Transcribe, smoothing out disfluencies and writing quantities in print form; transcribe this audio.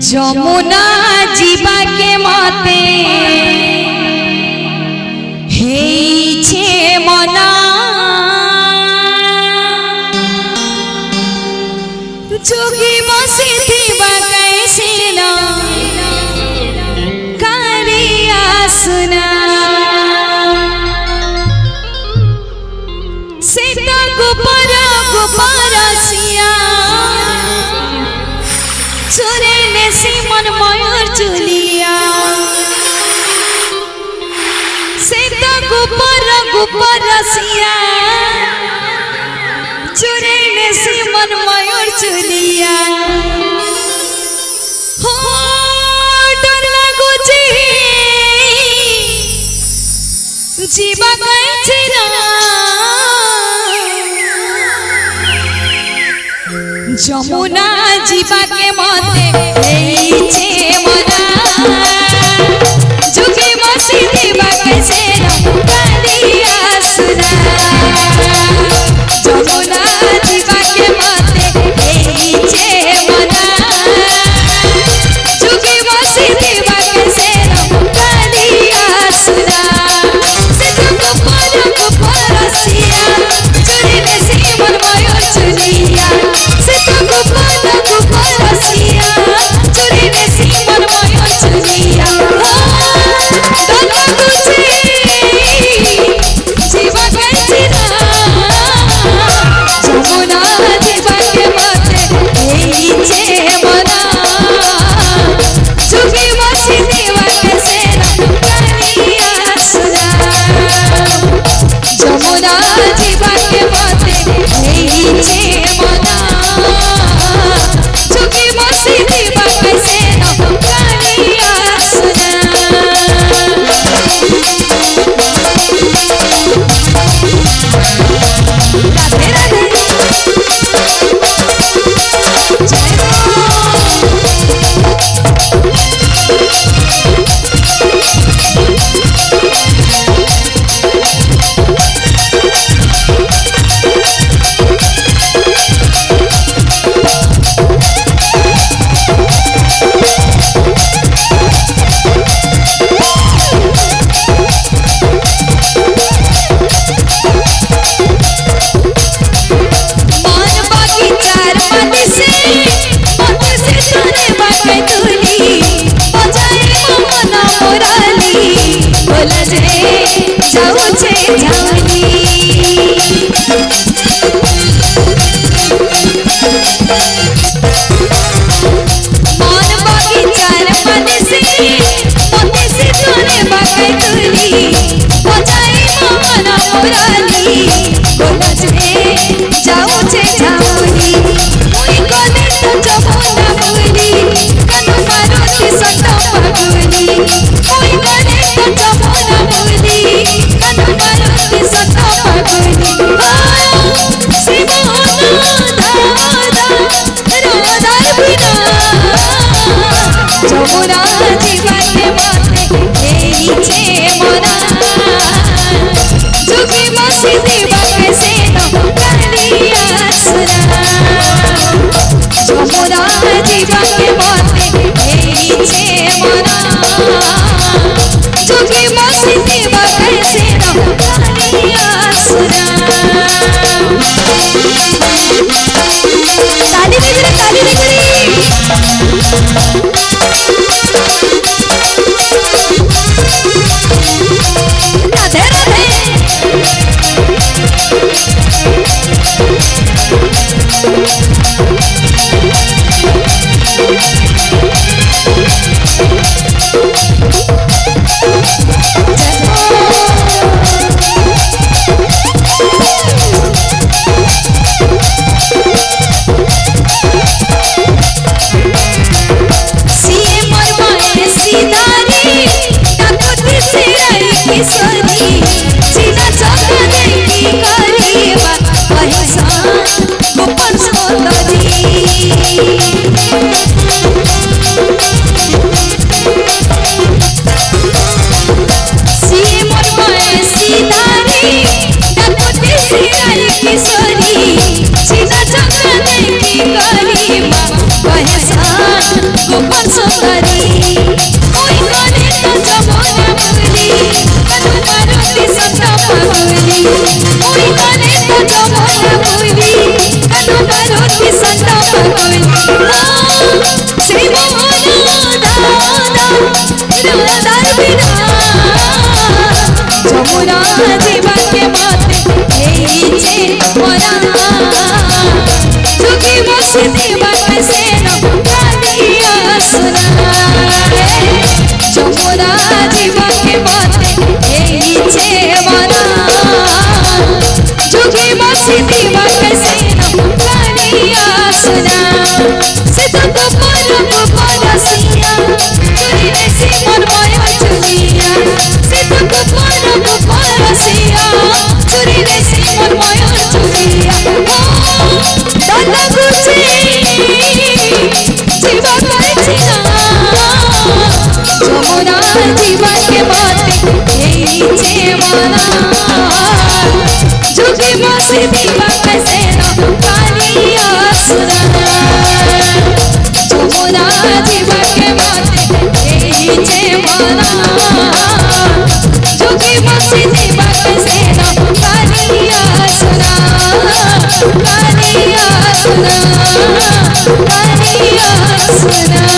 যমুনা জীবাকে মতে হেইছে মনা যোগী বসিথিবা कैसे न करिया सुना से तो गुपरसिया चुरे ने सिमन मयूर चुलिया से तो गुपरसिया चुरे ने सिमन मयूर चुलिया हो डर लागुची जीवा कैसे যমুনা জীবাকে মতে হেইছে মনা যুগে বসি দিবা कैसे न करिया सुना যমুনা জীবাকে মতে হেইছে মনা যুগে বসি দিবা कैसे न करिया सुना से तो गुपरसिया चुरी ने सिमन मयूर चुलिया से तो गुपरसिया चुरी ने सिमन मयूर चुलिया दोनों गुची जीवा कैसे যমুনা জীবাকে মতে হেইছে মনা যুগে বসি দিবা कैसे न करिया सुना যমুনা জীবাকে মতে হেইছে মনা যুগে বসি দিবা कैसे न करिया सुना राधे राधे जय हो मान बगीचार मत से तोरे बाटे तुली बजाए मन मोराली बोला जे जाऊ छे जाऊनी मान बगीचार मत से तोरे बाटे तुली बजाए मन मोराली बोला जे जाऊ छे जाऊनी मुई कोने तो যমুনা मुली कनु मारुति सतो पगुनी मुई कोने तो যমুনা मुली कनु मारुति सतो पगुनी से मोहना दादा रोदार बिना যমুনা জীবাকে মতে হেইছে মনা যুগে বসি দিবা कैसे न करिया सुना যমুনা জীবাকে মতে হেইছে মনা যুগে বসি দিবা कैसे न करिया सुना ताली देबी रे ताली देबी राधे राधे गोपाल सुंदरी ओई गाने तो जमुना मुरली कनु मारुति संत पागली ओई गाने तो जमुना मुरली कनु मारुति संत पागली श्री मोहन दादा बिना जमुना जीवा के माते छे मोरा जोगी बसी दीवा के सेना कालिया सुना जमुना जीवा के माते छे मोरा जोगी बसी दीवा के सेना कालिया सुना सीता को परसिया चुरी बेसी मन माया चुलिया सीता को परसिया चुरी बेसी मन माया चुलिया दादा गुचे जीवा करछि ना जमुना जीवा के माते छे माना जोगी बसी दीवा के सेना कालिया सुना जमुना जीवा के माते छे माना जोगी बसी दीवा के सेना कालिया सुना कालिया सुना कालिया सुना